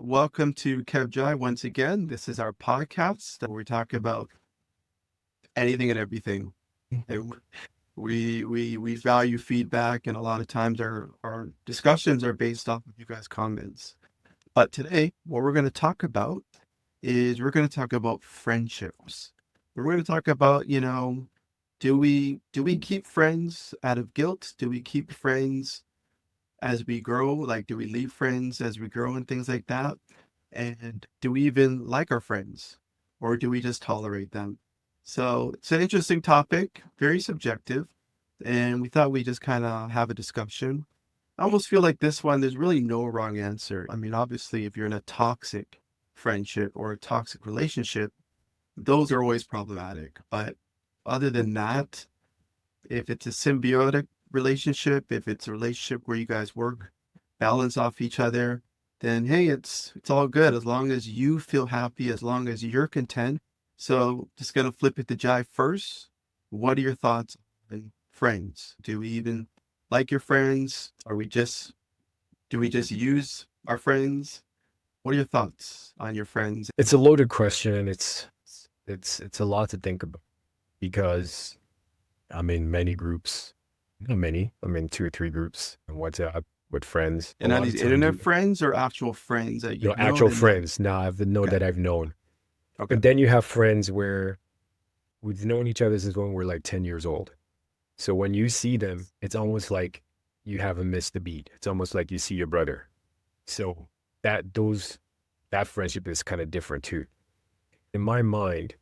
welcome to KevJai once again. This is our podcast where we talk about anything and everything. And we value feedback, and a lot of times our discussions are based off of you guys' comments. But today, what we're going to talk about is we're going to talk about friendships. We're going to talk about, do we keep friends out of guilt? Do we keep friends as we grow? Like, do we leave friends as we grow and things like that? And do we even like our friends, or do we just tolerate them? So it's an interesting topic, very subjective, and we thought we just kind of have a discussion. I almost feel like this one, there's really no wrong answer. I mean, obviously, if you're in a toxic friendship or a toxic relationship, those are always problematic. But other than that, if it's a symbiotic relationship, if it's a relationship where you guys work, balance off each other, then hey, it's all good as long as you feel happy, as long as you're content. So just gonna flip it to Jai first. What are your thoughts on friends? Do we even like your friends? Do we just use our friends? What are your thoughts on your friends? It's a loaded question. It's a lot to think about because I'm in many groups. Not many. I'm in 2 or 3 groups on WhatsApp with friends. A And are lot of these times, internet friends or actual friends that you've known actual and met? friends. Now I have to know Okay. that I've known. Okay. But then you have friends where we've known each other since when we're like 10 years old. So when you see them, it's almost like you haven't missed a beat. It's almost like you see your brother. So that friendship is kind of different too. In my mind,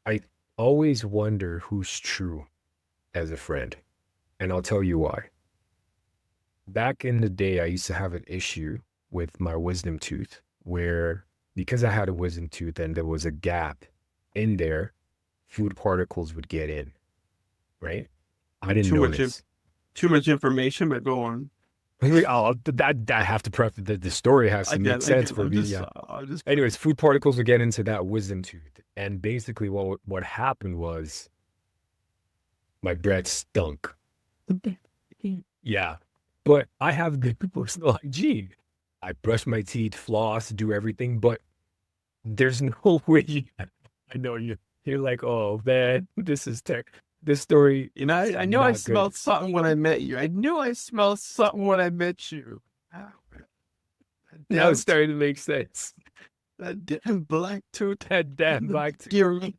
I always wonder who's true as a friend. And I'll tell you why. Back in the day, I used to have an issue with my wisdom tooth where because I had a wisdom tooth and there was a gap in there, food particles would get in, right? I didn't Too know much, this. too much information, but go on. I have to preface that the story has to make I sense get. for me. Yeah. I'm just. Anyways, food particles would get into that wisdom tooth. And basically what happened was my breath stunk. Yeah. But I have good personal hygiene. I brush my teeth, floss, do everything, but there's no way I know you're like, oh man, this story is I know I not good. smelled something when I met you. I knew I smelled something when I met you. Ah, That Now it's damn, starting to make sense. that damn black tooth. That damn black tooth. Dear me.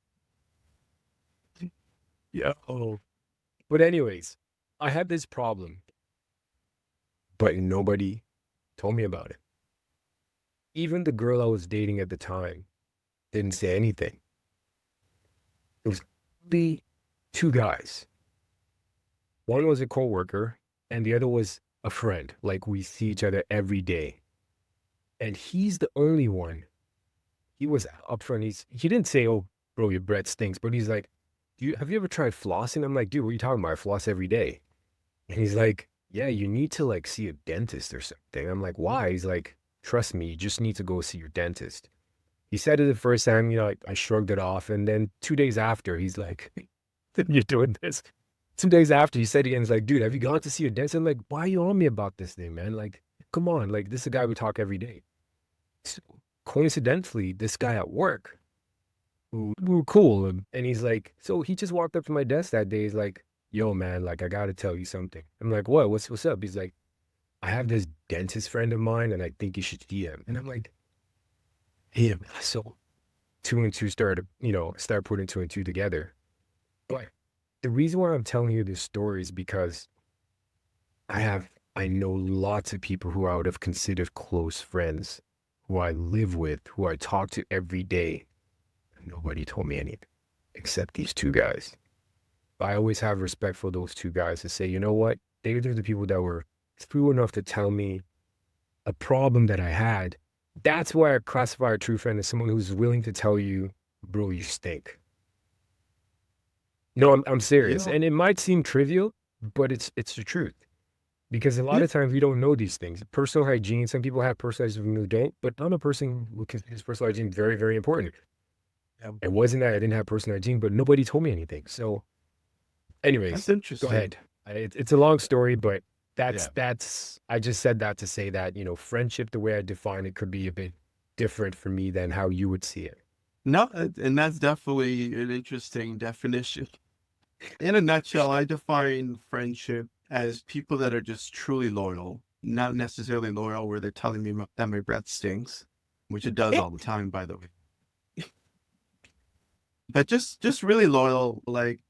Yeah. Oh. But anyways, I had this problem, but nobody told me about it. Even the girl I was dating at the time didn't say anything. It was the 2 guys. One was a coworker and the other was a friend. Like we see each other every day. And he's the only one. He was upfront. He didn't say, "Oh, bro, your breath stinks," but he's like, have you ever tried flossing?" I'm like, "Dude, what are you talking about? I floss every day." And he's like, "Yeah, you need to like see a dentist or something." I'm like, "Why?" He's like, "Trust me, you just need to go see your dentist." He said it the first time, I shrugged it off. And then 2 days after, he's like, "You're doing this." 2 days after, he said again, he's like, "Dude, have you gone to see your dentist?" I'm like, "Why are you on me about this thing, man? Like, come on. Like, this is a guy we talk every day." So, coincidentally, this guy at work, we were cool. And he's like, so he just walked up to my desk that day. He's like, "Yo, man, like, I got to tell you something." I'm like, "What? What's up?" He's like, "I have this dentist friend of mine and I think you should see him." And I'm like, "Him." So 2 and 2 start putting 2 and 2 together. But the reason why I'm telling you this story is because I know lots of people who I would have considered close friends, who I live with, who I talk to every day. Nobody told me anything except these 2 guys. I always have respect for those 2 guys to say, you know what? They're the people that were through enough to tell me a problem that I had. That's why I classify a true friend as someone who's willing to tell you, "Bro, you stink." No, I'm You serious. know, And it might seem trivial, but it's the truth. Because a lot yeah, of times we don't know these things. Personal hygiene, some people have personal hygiene who don't, but I'm a person who considers personal hygiene very, very important. yeah, It wasn't that I didn't have personal hygiene, but nobody told me anything. So that's anyways, go interesting. ahead. It's a long story, but Yeah. That's I just said that to say that, friendship, the way I define it could be a bit different for me than how you would see it. No, and that's definitely an interesting definition. In a nutshell, I define friendship as people that are just truly loyal, not necessarily loyal where they're telling me that my breath stinks, which it does all the time, by the way. But just really loyal. Like,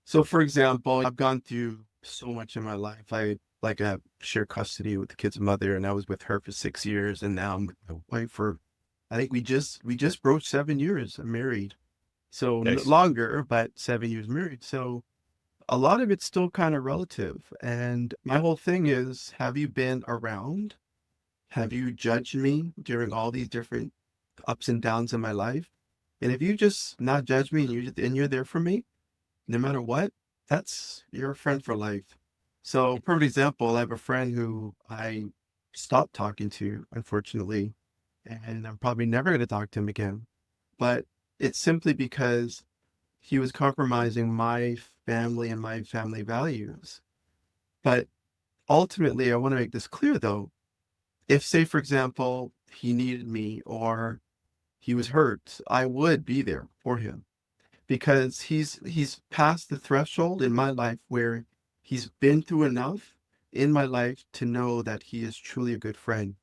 so for example, I've gone through so much in my life. I have shared custody with the kid's mother, and I was with her for 6 years, and now I'm with my wife for, I think we just broke 7 years. I'm married, so Nice. longer, but 7 years married. So a lot of it's still kind of relative. And my whole thing is, have you been around? Have you judged me during all these different ups and downs in my life? And if you just not judge me and you're there for me, no matter what, you're a friend for life. So, perfect example, I have a friend who I stopped talking to, unfortunately, and I'm probably never going to talk to him again. But it's simply because he was compromising my family and my family values. But ultimately, I want to make this clear though. If, say, for example, he needed me or he was hurt, I would be there for him because he's passed the threshold in my life where he's been through enough in my life to know that he is truly a good friend.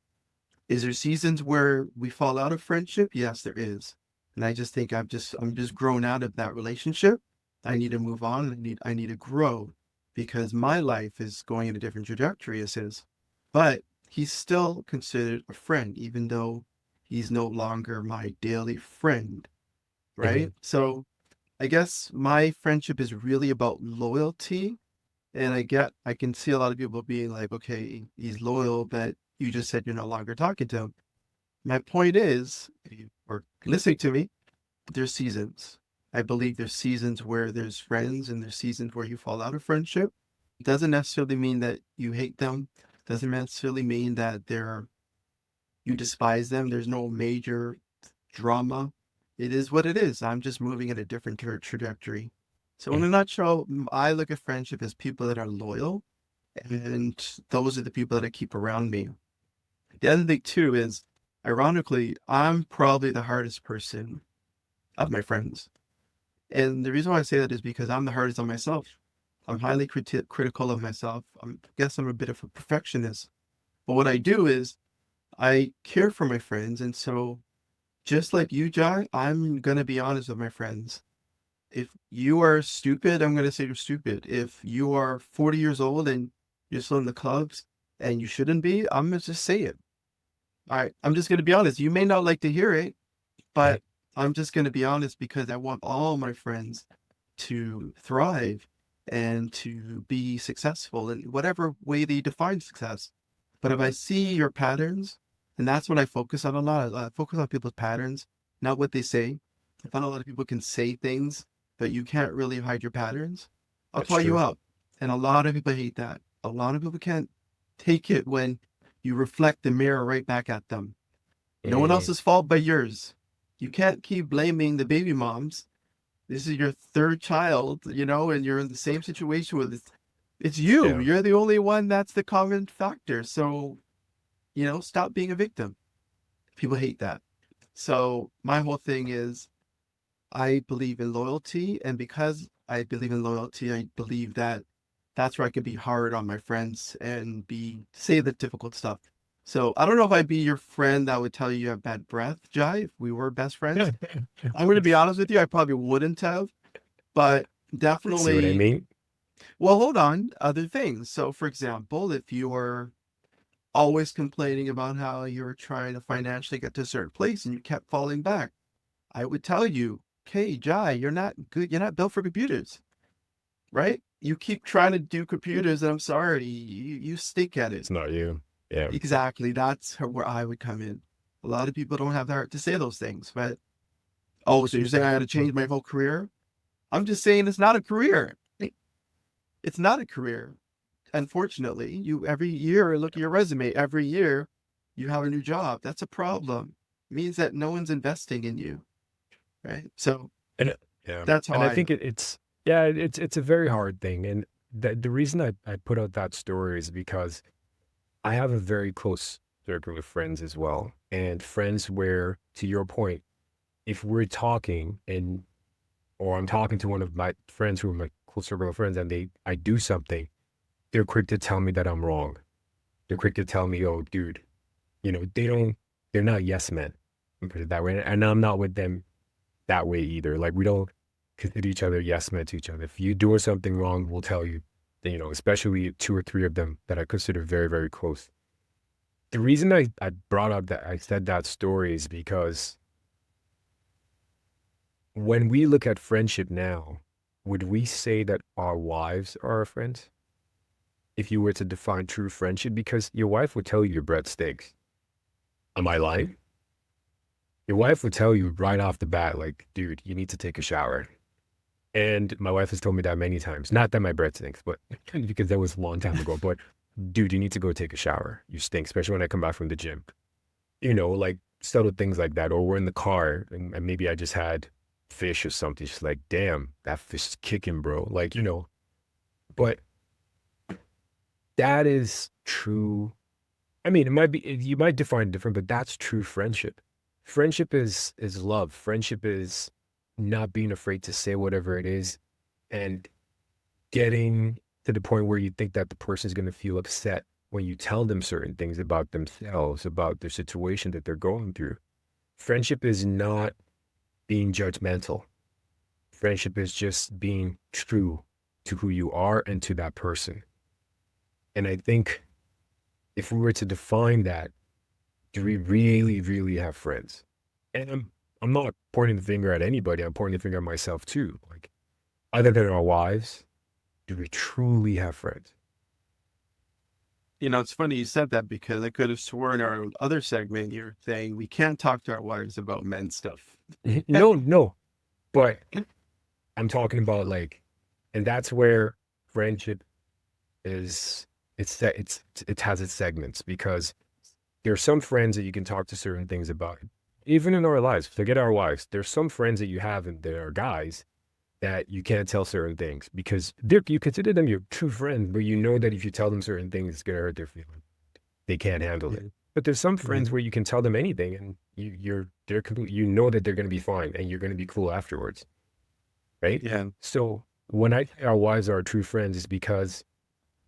Is there seasons where we fall out of friendship? Yes, there is. And I just think I'm just grown out of that relationship. I need to move on. I need to grow because my life is going in a different trajectory as his. But he's still considered a friend, even though he's no longer my daily friend, Hmm. right? So I guess my friendship is really about loyalty. And I can see a lot of people being like, okay, he's loyal, but you just said you're no longer talking to him. My point is, if you are listening to me, there's seasons. I believe there's seasons where there's friends and there's seasons where you fall out of friendship. It doesn't necessarily mean that you hate them. Doesn't necessarily mean that you despise them. There's no major drama. It is what it is. I'm just moving at a different trajectory. So in a nutshell, I look at friendship as people that are loyal, and those are the people that I keep around me. The other thing too is, ironically, I'm probably the hardest person of my friends. And the reason why I say that is because I'm the hardest on myself. I'm highly critical of myself. I guess I'm a bit of a perfectionist. But what I do is I care for my friends. And so, just like you, Jai, I'm going to be honest with my friends. If you are stupid, I'm going to say you're stupid. If you are 40 years old and you're still in the clubs and you shouldn't be, I'm going to just say it. All right. I'm just going to be honest. You may not like to hear it, but I'm just going to be honest because I want all my friends to thrive and to be successful in whatever way they define success. But if I see your patterns, and that's what I focus on a lot, I focus on people's patterns, not what they say. I find a lot of people can say things, but you can't really hide your patterns. I'll That's call you true. out. And a lot of people hate that. A lot of people can't take it when you reflect the mirror right back at them. No one Hmm. else's fault but yours. You can't keep blaming the baby moms. This is your third child, and you're in the same situation with it. It's you. Yeah. You're the only one that's the common factor. So, stop being a victim. People hate that. So, my whole thing is I believe in loyalty. And because I believe in loyalty, I believe that that's where I can be hard on my friends and say the difficult stuff. So, I don't know if I'd be your friend that would tell you you have bad breath, Jai, if we were best friends. I'm going to be honest with you, I probably wouldn't have, but See what I definitely. mean? Well, hold on, other things. So, for example, if you were always complaining about how you were trying to financially get to a certain place and you kept falling back, I would tell you, okay, Jai, you're not good. You're not built for computers, right? You keep trying to do computers, and I'm sorry, you stink at it. It's not you. Yeah. Exactly. That's where I would come in. A lot of people don't have the heart to say those things, but oh, so you're saying I got to change my whole career? I'm just saying it's not a career. It's not a career. Unfortunately, you every year look at your resume. Every year, you have a new job. That's a problem. It means that no one's investing in you, right? So And yeah. that's how And I I. think it's yeah, it's a very hard thing. And the reason I put out that story is because I have a very close circle of friends as well. And friends where, to your point, if we're talking and or I'm talking to one of my friends who are my close circle of friends and I do something, they're quick to tell me that I'm wrong. They're quick to tell me, oh, dude, they're not yes men. Let me put it that way. And I'm not with them that way either. Like we don't consider each other yes men to each other. If you're doing something wrong, we'll tell you, especially two or three of them that I consider very, very close. The reason I brought up that I said that story is because when we look at friendship now, would we say that our wives are our friends? If you were to define true friendship, because your wife would tell you your bread stinks. Am I lying? Your wife would tell you right off the bat, like, dude, you need to take a shower. And my wife has told me that many times. Not that my breath stinks, but because that was a long time ago. But dude, you need to go take a shower. You stink, especially when I come back from the gym. Like subtle things like that. Or we're in the car and maybe I just had fish or something. She's like, damn, that fish is kicking, bro. Like, but that is true. I mean, it might be, you might define it different, but that's true friendship. Friendship is love. Friendship is not being afraid to say whatever it is and getting to the point where you think that the person is going to feel upset when you tell them certain things about themselves, about their situation that they're going through. Friendship is not being judgmental. Friendship is just being true to who you are and to that person. And I think if we were to define that, do we really, really have friends? And I'm not pointing the finger at anybody. I'm pointing the finger at myself too. Like, other than our wives, do we truly have friends? It's funny you said that because I could have sworn our other segment you're saying we can't talk to our wives about men stuff. No, no. But I'm talking about like, and that's where friendship is. It has its segments because there are some friends that you can talk to certain things about, even in our lives. Forget our wives. There's some friends that you have, and there are guys that you can't tell certain things because you consider them your true friend, but you know that if you tell them certain things, it's gonna hurt their feelings. They can't handle it. Yeah. But there's some Right. friends where you can tell them anything, and they're complete. You know that they're gonna be fine, and you're gonna be cool afterwards, right? Yeah. So when I say our wives are our true friends, is because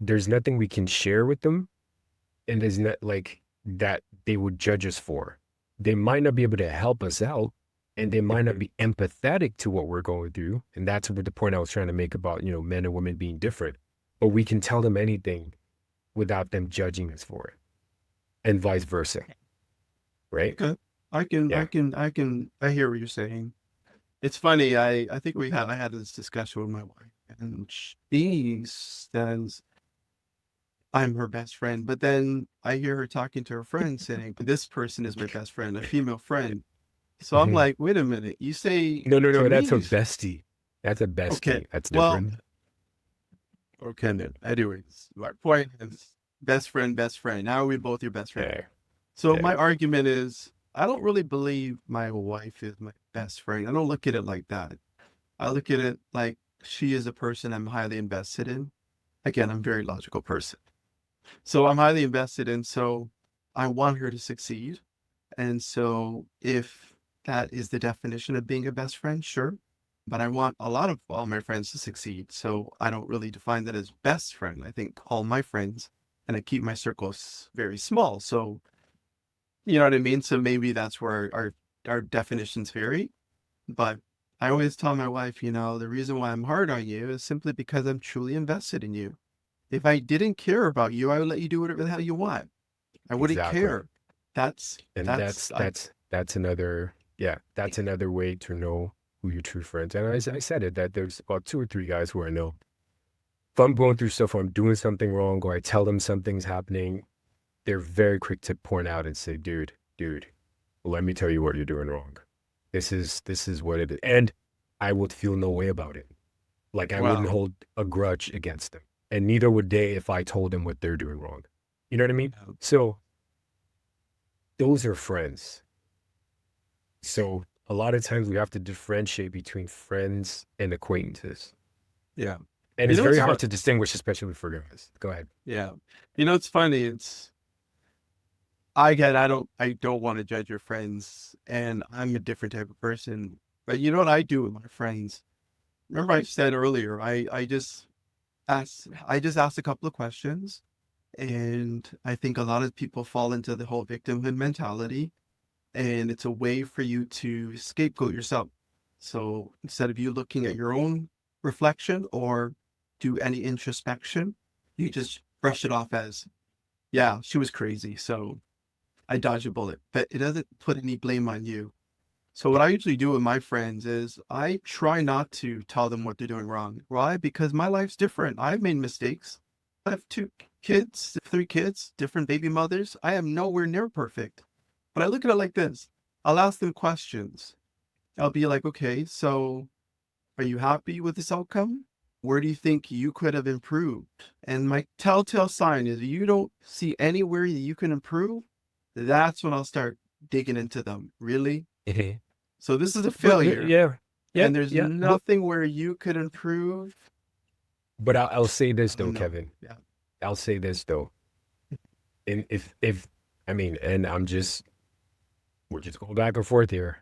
there's nothing we can share with them, and there's not like that they would judge us for. They might not be able to help us out, and they might not Mhm. be empathetic to what we're going through. And that's what the point I was trying to make about, men and women being different. But we can tell them anything without them judging us for it, and vice versa, right? Okay. Yeah. I hear what you're saying. It's funny. I had this discussion with my wife, and she says I'm her best friend. But then I hear her talking to her friend saying, "This person is my best friend, a female friend." So I'm Mhm. like, "Wait a minute. You say No, no, to no. That's a me, bestie. That's a okay, bestie. That's well, different. okay then. Anyways, my point is best friend, best friend. Now we both your best friend." Yeah. So Yeah. my argument is I don't really believe my wife is my best friend. I don't look at it like that. I look at it like she is a person I'm highly invested in. Again, I'm a very logical person. So I'm highly invested in, so I want her to succeed. And so if that is the definition of being a best friend, sure. But I want a lot of all my friends to succeed. So I don't really define that as best friend. I think all my friends, and I keep my circles very small. So you know what I mean? So maybe that's where our definitions vary. But I always tell my wife, the reason why I'm hard on you is simply because I'm truly invested in you. If I didn't care about you, I would let you do whatever the hell you want. I wouldn't Exactly. care. That's And that's that's I that's that's another yeah, that's another way to know who your true friends. And I said it that there's about two or three guys who I know. If I'm going through stuff or I'm doing something wrong or I tell them something's happening, they're very quick to point out and say, dude, let me tell you what you're doing wrong. This is what it is. And I would feel no way about it. Like I wouldn't wow. hold a grudge against them. And neither would they if I told them what they're doing wrong. You know what I mean? Yeah. So those are friends. So a lot of times we have to differentiate between friends and acquaintances. Yeah. And You it's know, very it's fun. hard to distinguish, especially for guys. Go ahead. Yeah. You know, it's funny. I don't want to judge your friends, and I'm a different type of person. But you know what I do with my friends? Remember I said earlier, I just asked a couple of questions, and I think a lot of people fall into the whole victimhood mentality, and it's a way for you to scapegoat yourself. So instead of you looking at your own reflection or do any introspection, you just brush it off as, yeah, she was crazy. So I dodged a bullet, but it doesn't put any blame on you. So what I usually do with my friends is I try not to tell them what they're doing wrong. Why? Because my life's different. I've made mistakes. I have two kids, three kids, different baby mothers. I am nowhere near perfect. But I look at it like this. I'll ask them questions. I'll be like, okay, so are you happy with this outcome? Where do you think you could have improved? And my telltale sign is you don't see anywhere that you can improve. That's when I'll start digging into them. Really? Mhm. So this is a But failure, yeah, yeah, and there's yeah. But nothing where you could improve. I'll say this I though, don't know. Kevin. Yeah. I'll say this though. And if I mean, and we're just going back and forth here.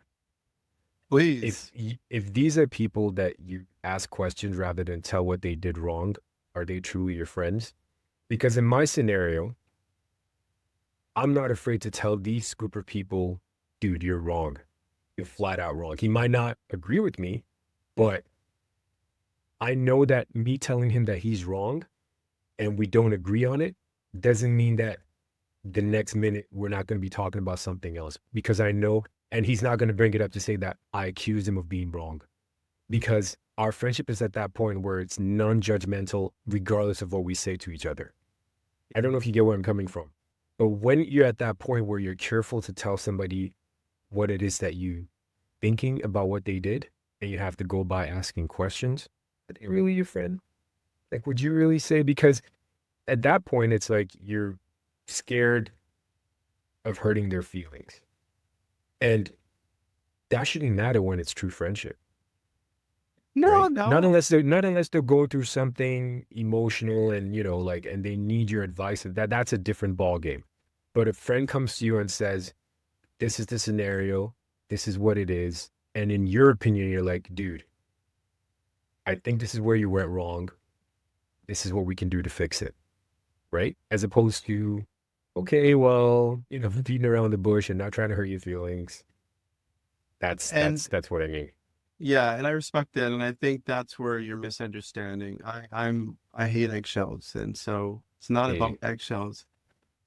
Please. If these are people that you ask questions rather than tell what they did wrong, are they truly your friends? Because in my scenario, I'm not afraid to tell these group of people, dude, you're wrong. You're flat out wrong. He might not agree with me, but I know that me telling him that he's wrong and we don't agree on it doesn't mean that the next minute we're not going to be talking about something else because I know, and he's not going to bring it up to say that I accused him of being wrong because our friendship is at that point where it's non-judgmental regardless of what we say to each other. I don't know if you get where I'm coming from, but when you're at that point where you're careful to tell somebody what it is that you thinking about what they did and you have to go by asking questions, are they really your friend? Like, would you really say? Because at that point, it's like you're scared of hurting their feelings. And that shouldn't matter when it's true friendship, No, right? no. Not unless they're going through something emotional and like and they need your advice. That's a different ball game. But a friend comes to you and says, this is the scenario, this is what it is. And in your opinion, you're like, dude, I think this is where you went wrong. This is what we can do to fix it, right? As opposed to, okay, well, beating around the bush and not trying to hurt your feelings. That's And that's that's what I mean. yeah, and I respect that, and I think that's where you're misunderstanding. I hate eggshells, and so it's not about Hey, eggshells.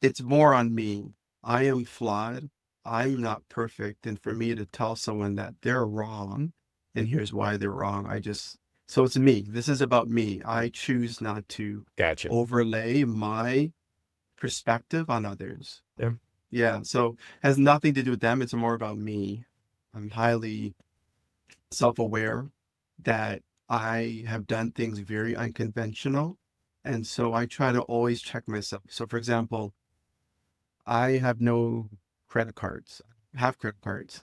It's more on me. I am flawed. I'm not perfect, and for me to tell someone that they're wrong, and here's why they're wrong, so it's me. This is about me. I choose not to gotcha. overlay my perspective on others. Yeah. Yeah, so has nothing to do with them. It's more about me. I'm highly self-aware that I have done things very unconventional. And so I try to always check myself. So for example, I have no credit cards, I have credit cards.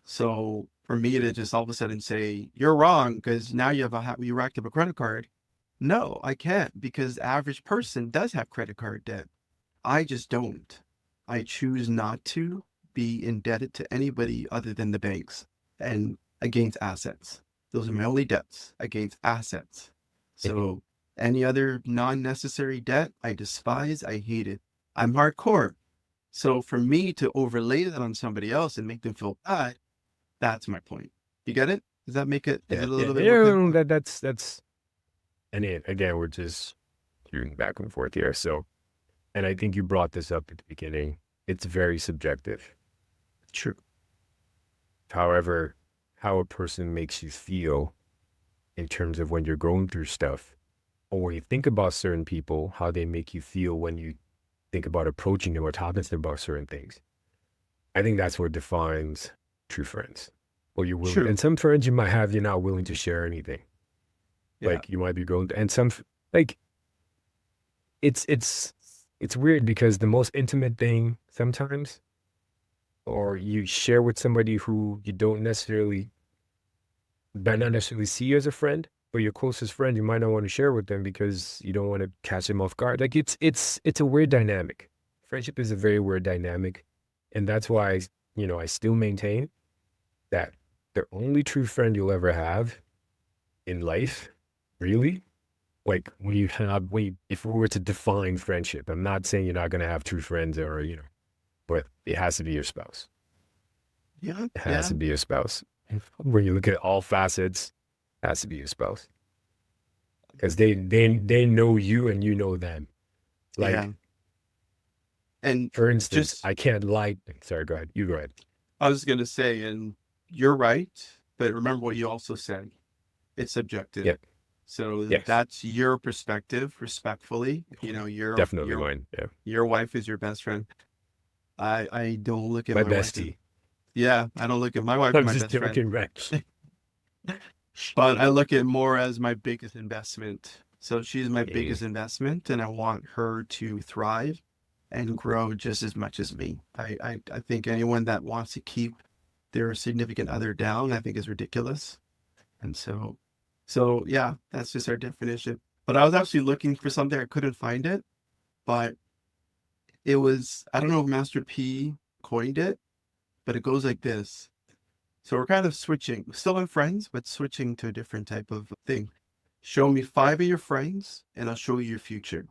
So for me to just all of a sudden say, you're wrong because now you racked up a credit card. No, I can't because the average person does have credit card debt. I just don't. I choose not to be indebted to anybody other than the banks and against assets. Those are my only debts against assets. So any other non-necessary debt, I despise, I hate it. I'm hardcore. So for me to overlay that on somebody else and make them feel bad, that's my point. You get it? Does that make it? Is Yeah, it a yeah, little bit more clear? yeah. That's and again, we're just shooting back and forth here. So, and I think you brought this up at the beginning. It's very subjective. True. However, how a person makes you feel in terms of when you're going through stuff, or when you think about certain people, how they make you feel when you think about approaching them or talking to them about certain things. I think that's what defines true friends. Or you're willing, and True. some friends you might have, you're not willing to share anything. Yeah. Like you might be going, and like it's it's it's weird because the most intimate thing sometimes, or you share with somebody who you don't necessarily, might not necessarily see you as a friend, but your closest friend, you might not want to share with them because you don't want to catch them off guard. Like it's a weird dynamic. Friendship is a very weird dynamic, and that's why I still maintain that the only true friend you'll ever have in life, really, like if we were to define friendship, I'm not saying you're not gonna have true friends but it has to be your spouse. Yeah, It has yeah, to be your spouse. When you look at all facets, it has to be your spouse because they know you and you know them. yeah. Like And for instance, just I can't lie. Sorry, go ahead. You go ahead. I was gonna say, and you're right, but remember what you also said. It's subjective. Yeah. So Yes. that's your perspective, respectfully. Definitely mine. Yeah. Your wife is your best friend. I don't look at My my wife as bestie. yeah, I don't look at my wife as I'm my just best friend. joking, Rex. But I look at more as my biggest investment. So she's my Yeah. biggest investment, and I want her to thrive and grow just as much as me. I think anyone that wants to keep their significant other down, I think is ridiculous. And so yeah, that's just our definition. But I was actually looking for something, I couldn't find it, but it was, I don't know if Master P coined it, but it goes like this. So we're kind of switching, still in friends, but switching to a different type of thing. Show me five of your friends and I'll show you your future.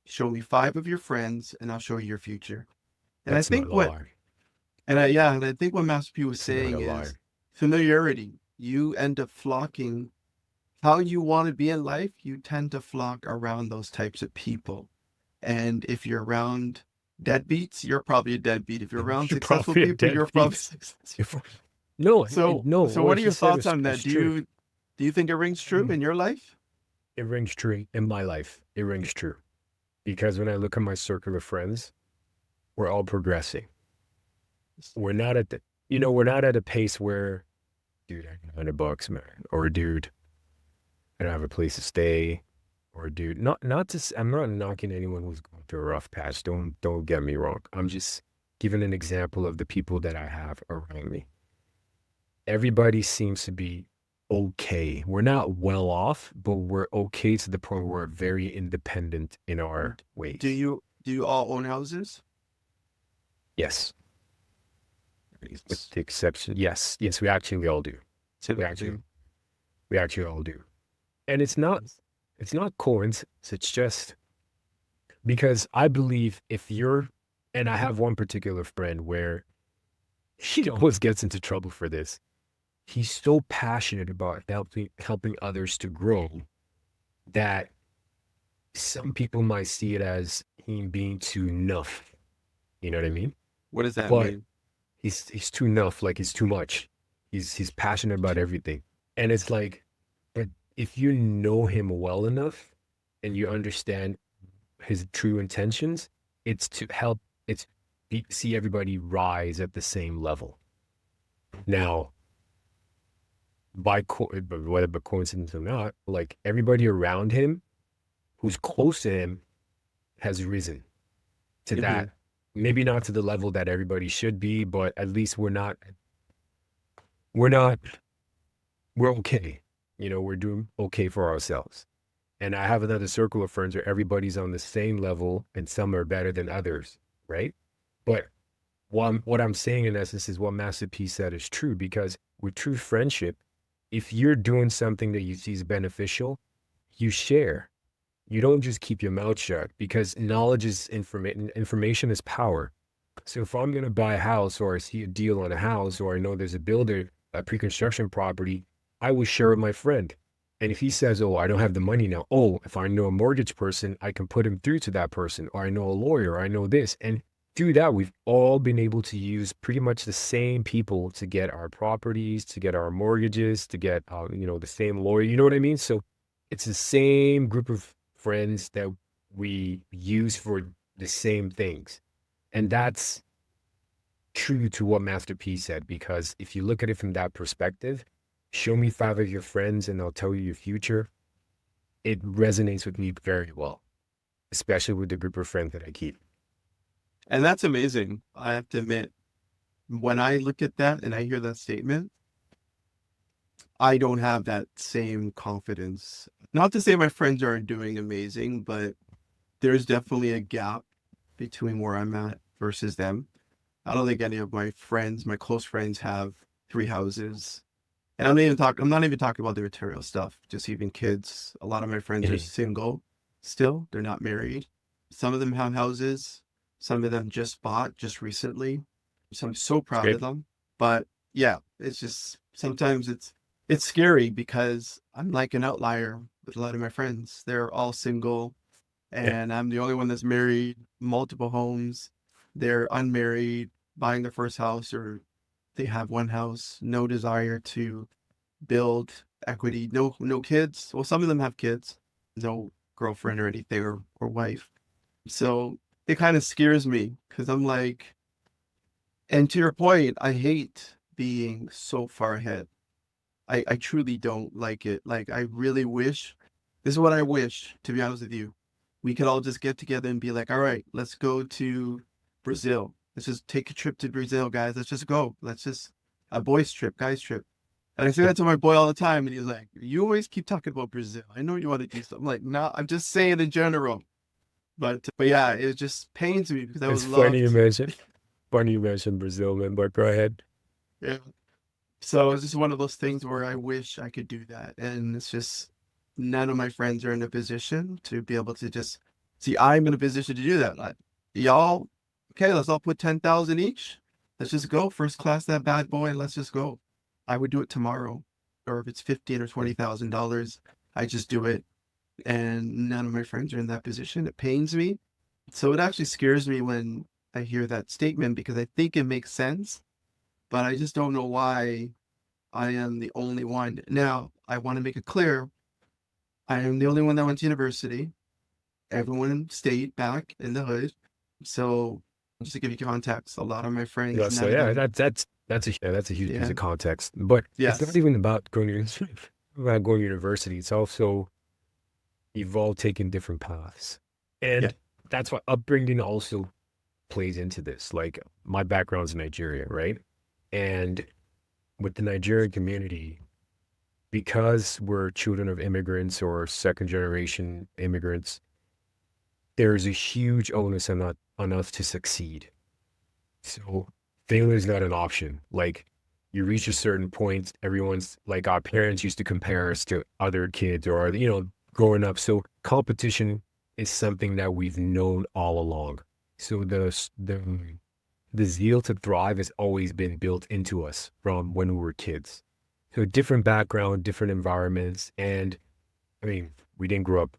Show me five of your friends and I'll show you your future. And I That's not think a what, lie. and I think what Master P was It's not saying a lie. is familiarity. You end up flocking how you want to be in life. You tend to flock around those types of people. And if you're around deadbeats, you're probably a deadbeat. If you're around You're successful probably a people, you're probably deadbeat. successful. You're No, no, So what what are he your said thoughts is, on that? is true. Do you think it rings true in your life? It rings true in my life. It rings true because when I look at my circle of friends, we're all progressing. We're not at we're not at a pace where, dude, I got $100, man, or dude, I don't have a place to stay, or dude, I'm not knocking anyone who's going through a rough patch. Don't get me wrong. I'm just giving an example of the people that I have around me. Everybody seems to be okay. We're not well off, but we're okay to the point where we're very independent in our ways. Do you all own houses? Yes, with It's the exception. Yes, yes, we actually all do. We actually, typically. we actually all do. And it's not coincidence. It's just because I believe if you're, and I have one particular friend where he always gets into trouble for this. He's so passionate about helping others to grow that some people might see it as him being too nuff. You know what I mean? What does that But mean? he's too nuff, like he's too much. He's passionate about everything. And it's like, but if you know him well enough and you understand his true intentions, it's to help see everybody rise at the same level. Now, whether by coincidence or not, like everybody around him who's close to him has risen to Hmm. that. Maybe not to the level that everybody should be, but at least we're not, we're okay. We're doing okay for ourselves. And I have another circle of friends where everybody's on the same level and some are better than others, right? But what I'm saying in essence is what Master P said is true because with true friendship, if you're doing something that you see is beneficial, you share. You don't just keep your mouth shut because knowledge is information is power. So if I'm going to buy a house or I see a deal on a house or I know there's a builder, a pre-construction property, I will share with my friend. And if he says, oh, I don't have the money now. Oh, if I know a mortgage person, I can put him through to that person. Or I know a lawyer, or I know this. And through that, we've all been able to use pretty much the same people to get our properties, to get our mortgages, to get, the same lawyer. You know what I mean? So it's the same group of friends that we use for the same things. And that's true to what Master P said, because if you look at it from that perspective, show me five of your friends and I'll tell you your future. It resonates with me very well, especially with the group of friends that I keep. And that's amazing. I have to admit, when I look at that and I hear that statement, I don't have that same confidence. Not to say my friends aren't doing amazing, but there's definitely a gap between where I'm at versus them. I don't think any of my friends, my close friends, have three houses. And I'm not even talking about the material stuff, just even kids. A lot of my friends are single still. They're not married. Some of them have houses. Some of them just bought just recently. So I'm so It's proud great. of them. But yeah, it's just sometimes it's scary because I'm like an outlier with a lot of my friends. They're all single Yeah. and I'm the only one that's married, multiple homes. They're unmarried, buying their first house, or they have one house, no desire to build equity, no kids. Well, some of them have kids, no girlfriend or anything or wife. So it kind of scares me because I'm like, and to your point, I hate being so far ahead. I truly don't like it. Like I really wish, this is what I wish, to be honest with you. We could all just get together and be like, all right, let's go to Brazil. Let's just take a trip to Brazil, guys. Let's just go. Let's just a boys trip, guys trip. And I say Yeah. that to my boy all the time, and he's like, "You always keep talking about Brazil. I know you want to do something." I'm like, "No, I'm just saying in general." But yeah, it just pains me because I would It's love to. funny you mentioned Brazil, man, but go ahead. Yeah. So it's just one of those things where I wish I could do that, and it's just none of my friends are in a position to be able to just see. I'm in a position to do that. Like, y'all, okay, let's all put 10,000 each. Let's just go first class that bad boy, and let's just go. I would do it tomorrow, or if it's 15 or $20,000, I just do it. And none of my friends are in that position. It pains me. So it actually scares me when I hear that statement because I think it makes sense, but I just don't know why I am the only one. Now, I want to make it clear I am the only one that went to university. Everyone stayed back in the hood. So, just to give you context, a lot of my Yeah, friends, so none of yeah, them, that's a huge piece yeah, of context. But it's not yes, even about about going to university. It's also you've all taken different paths. yeah, And that's why upbringing also plays into this. Like my background's in Nigeria, right? And with the Nigerian community, because we're children of immigrants or second generation immigrants, there's a huge onus on us to succeed. So failure is not an option. Like you reach a certain point, everyone's like our parents used to compare us to other kids or growing up. So competition is something that we've known all along. So the zeal to thrive has always been built into us from when we were kids. So different background, different environments, and I mean, we didn't grow up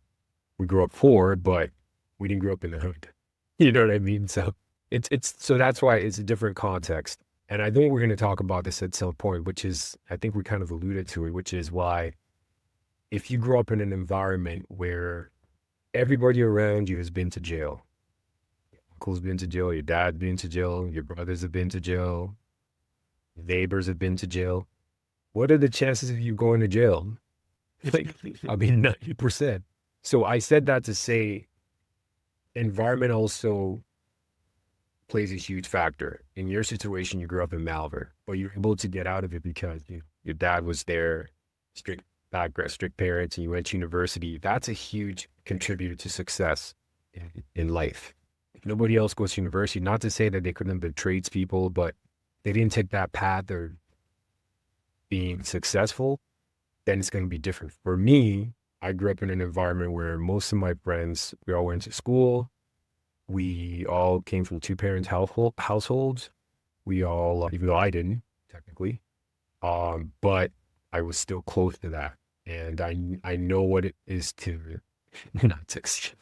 we grew up poor, but we didn't grow up in the hood. You know what I mean? So it's so that's why it's a different context. And I think we're going to talk about this at some point, which is I think we kind of alluded to it, which is why if you grow up in an environment where everybody around you has been to jail, uncle's been to jail, your dad's been to jail, your brothers have been to jail, neighbors have been to jail, what are the chances of you going to jail? Like, I mean, 90%. So I said that to say environment also plays a huge factor. In your situation, you grew up in Malvern, but you're able to get out of it because your dad was there, strict background, strict parents, and you went to university. That's a huge contributor to success in life. If nobody else goes to university, not to say that they couldn't have been tradespeople, but they didn't take that path or being successful, then it's going to be different. For me, I grew up in an environment where most of my friends, we all went to school. We all came from two parents households. We all, even though I didn't technically, but I was still close to that, and I know what it is to not succeed,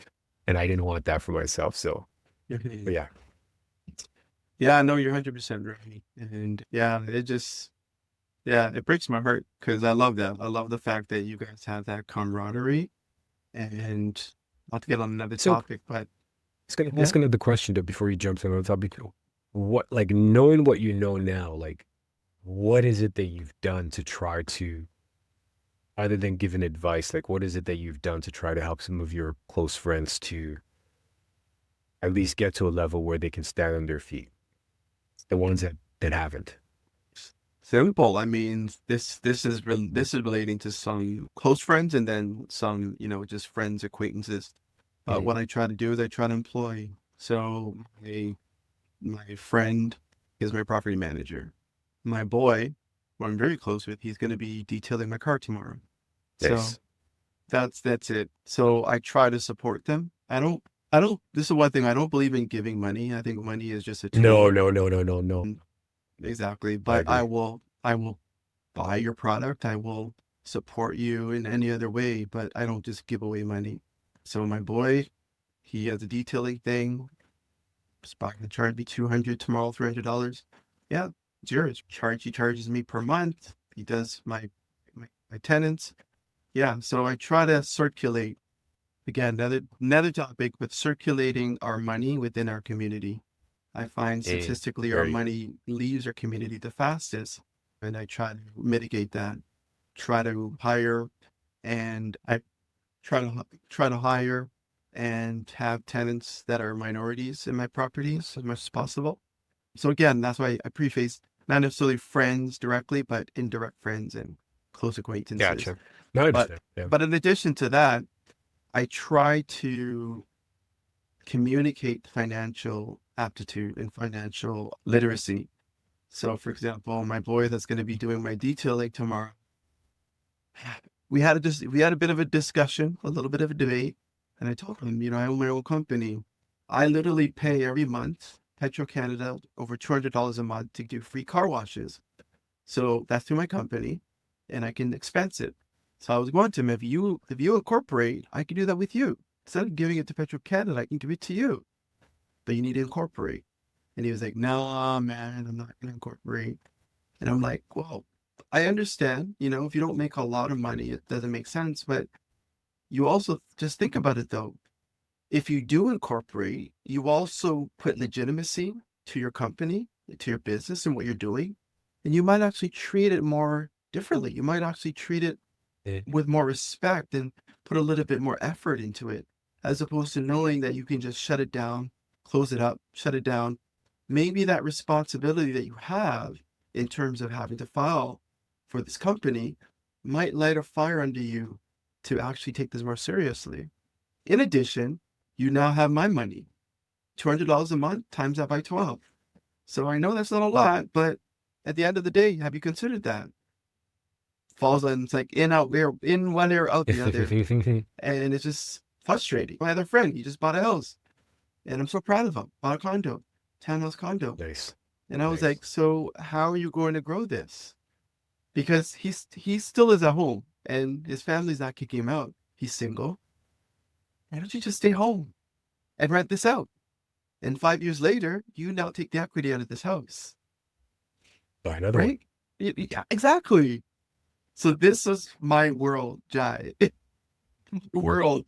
and I didn't want that for myself. So, but yeah, yeah, no, you're 100% right. And yeah, it just, yeah, it breaks my heart because I love that. I love the fact that you guys have that camaraderie. And not to get on another so topic, but it's gonna yeah. ask another question though before you jump to another topic. What, like, knowing what you know now, like, what is it that you've done to try to, other than giving advice, like, what is it that you've done to try to help some of your close friends to at least get to a level where they can stand on their feet? The ones that haven't. Simple. I mean, this is relating to some close friends and then some, just friends, acquaintances. Mhm. What I try to do is I try to employ. So my friend is my property manager. My boy, who I'm very close with, he's going to be detailing my car tomorrow. So Nice. that's it. So I try to support them. I don't. This is one thing, I don't believe in giving money. I think money is just a No, tool. no, no, no, no, no. Exactly. I But I agree. will I will buy your product. I will support you in any other way, but I don't just give away money. So my boy, he has a detailing thing. He's probably gonna charge me 200 tomorrow, $300. Yeah, it's yours. He charges me per month. He does my tenants. Yeah, so I try to circulate again, another topic with circulating our money within our community. I find statistically our Very. money leaves our community the fastest, and I try to mitigate that. Try to hire, and I try to hire and have tenants that are minorities in my properties as much as possible. So again, that's why I preface not necessarily friends directly, but indirect friends and close acquaintances. Gotcha. No, I But understand. Yeah. but in addition to that, I try to communicate financial aptitude and financial literacy. So, for example, my boy that's going to be doing my detailing tomorrow, we had a bit of a discussion, a little bit of a debate, and I told him, I own my own company. I literally pay every month Petro Canada over $200 a month to do free car washes. So that's through my company, and I can expense it. So I was going to him, if you incorporate, I can do that with you. Instead of giving it to Petro Canada, I can give it to you, but you need to incorporate. And he was like, no, man, I'm not going to incorporate. And I'm like, well, I understand, if you don't make a lot of money, it doesn't make sense. But you also just think about it though. If you do incorporate, you also put legitimacy to your company, to your business and what you're doing. And you might actually treat it more differently. You might actually treat it Yeah. with more respect and put a little bit more effort into it, as opposed to knowing that you can just shut it down, close it up, shut it down. Maybe that responsibility that you have in terms of having to file for this company might light a fire under you to actually take this more seriously. In addition, you now have my money, $200 a month times that by 12. So I know that's not a lot, but at the end of the day, have you considered that? Falls on, it's like in, out, there, in one ear, out the other. And it's just frustrating. My other friend, he just bought a house, and I'm so proud of him. Bought a condo, townhouse condo. Nice. And I was Nice. like, so how are you going to grow this? Because he still is at home and his family's not kicking him out. He's single. Why don't you just stay home and rent this out? And 5 years later, you now take the equity out of this house, Buy another one. right? Yeah, exactly. So this is my world, Jai. World.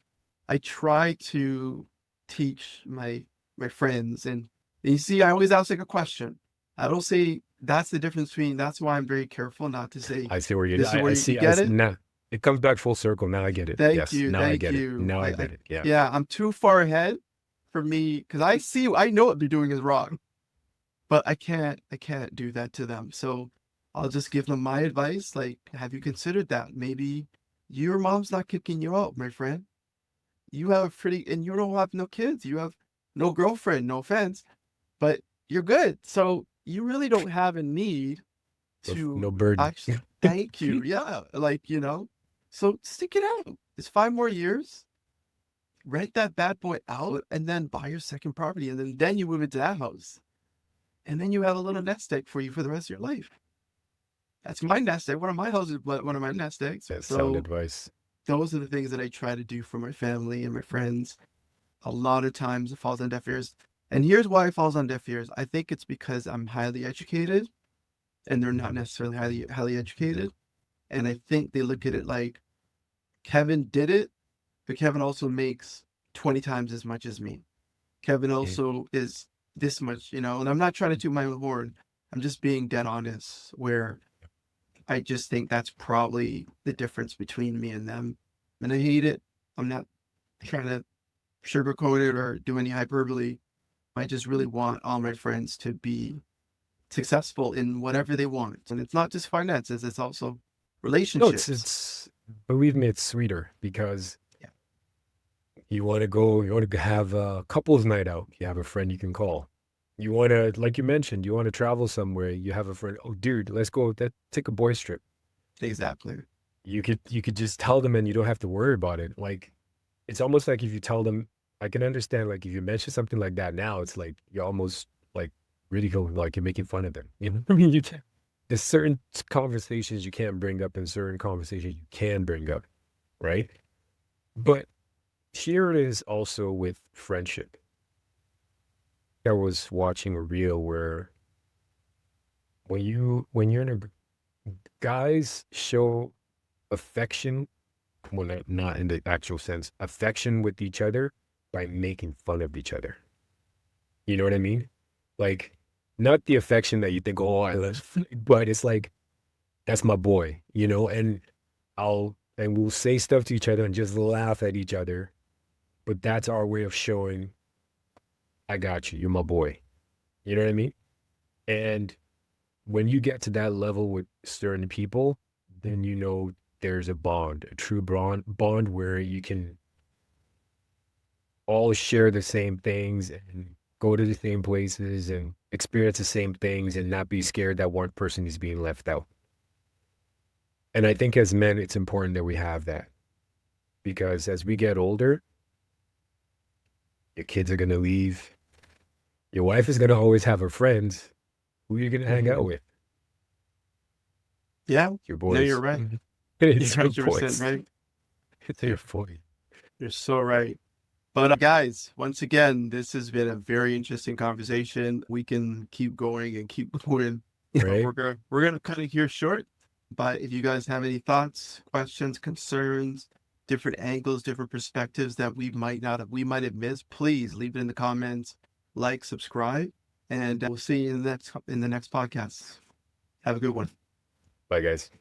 I try to teach my friends, and you see, I always ask like a question. I don't say that's the difference between. That's why I'm very careful not to say I see where you. this is where I you see. get it. Now it comes back full circle. Now I get it. Thank Yes. you, Now I thank get it. you. Now I get it. Yeah. Yeah, I'm too far ahead for me because I know what they're doing is wrong, but I can't do that to them. So I'll just give them my advice. Like, have you considered that? Maybe your mom's not kicking you out, my friend. You have a pretty, and you don't have no kids. You have no girlfriend, no offense, but you're good. So you really don't have a need No, to no burden. actually thank you. Yeah. Like, so stick it out. It's 5 more years. Rent that bad boy out and then buy your second property. And then you move into that house. And then you have a little nest egg for you for the rest of your life. That's my nest egg. One of my houses, one of my nest eggs. That's sound So advice. those are the things that I try to do for my family and my friends. A lot of times it falls on deaf ears. And here's why it falls on deaf ears. I think it's because I'm highly educated and they're not necessarily highly educated. And I think they look at it like Kevin did it, but Kevin also makes 20 times as much as me. Kevin Yeah. also is this much, and I'm not trying to toot my own horn. I'm just being dead honest, where I just think that's probably the difference between me and them. And I hate it. I'm not trying to sugarcoat it or do any hyperbole. I just really want all my friends to be successful in whatever they want. And it's not just finances, it's also No, relationships. it's believe me, it's sweeter because Yeah, you want to have a couples night out. You have a friend you can call. You want to, like you mentioned, you want to travel somewhere. You have a friend. Oh, dude, let's go. Take a boys trip. exactly. You could just tell them, and you don't have to worry about it. Like it's almost like if you tell them, I can understand. Like if you mention something like that now, it's like you're almost like ridiculing, like you're making fun of them. You know, what I mean, you can't. There's certain conversations you can't bring up, and certain conversations you can bring up, right? But here it is also with friendship. I was watching a reel where when you're in a guys show affection, well, not in the actual sense, affection with each other by making fun of each other. You know what I mean? Like, not the affection that you think, oh, I love, but it's like, that's my boy, you know, and we'll say stuff to each other and just laugh at each other. But that's our way of showing, I got you, you're my boy. You know what I mean? And when you get to that level with certain people, then you know there's a bond, a true bond where you can all share the same things and go to the same places and experience the same things and not be scared that one person is being left out. And I think as men, it's important that we have that because as we get older, your kids are going to leave. Your wife is going to always have her friends. Who are you going to hang out Hmm. with? Yeah, Your no, you're boys. right. Mhm. You're It's your 100% boys. right. It's your boys. You're so right. But guys, once again, this has been a very interesting conversation. We can keep going and keep going, but Right? we're gonna cut it here short. But if you guys have any thoughts, questions, concerns, different angles, different perspectives that we might have missed, please leave it in the comments, like, subscribe, and we'll see you in the next podcast. Have a good one. Bye, guys.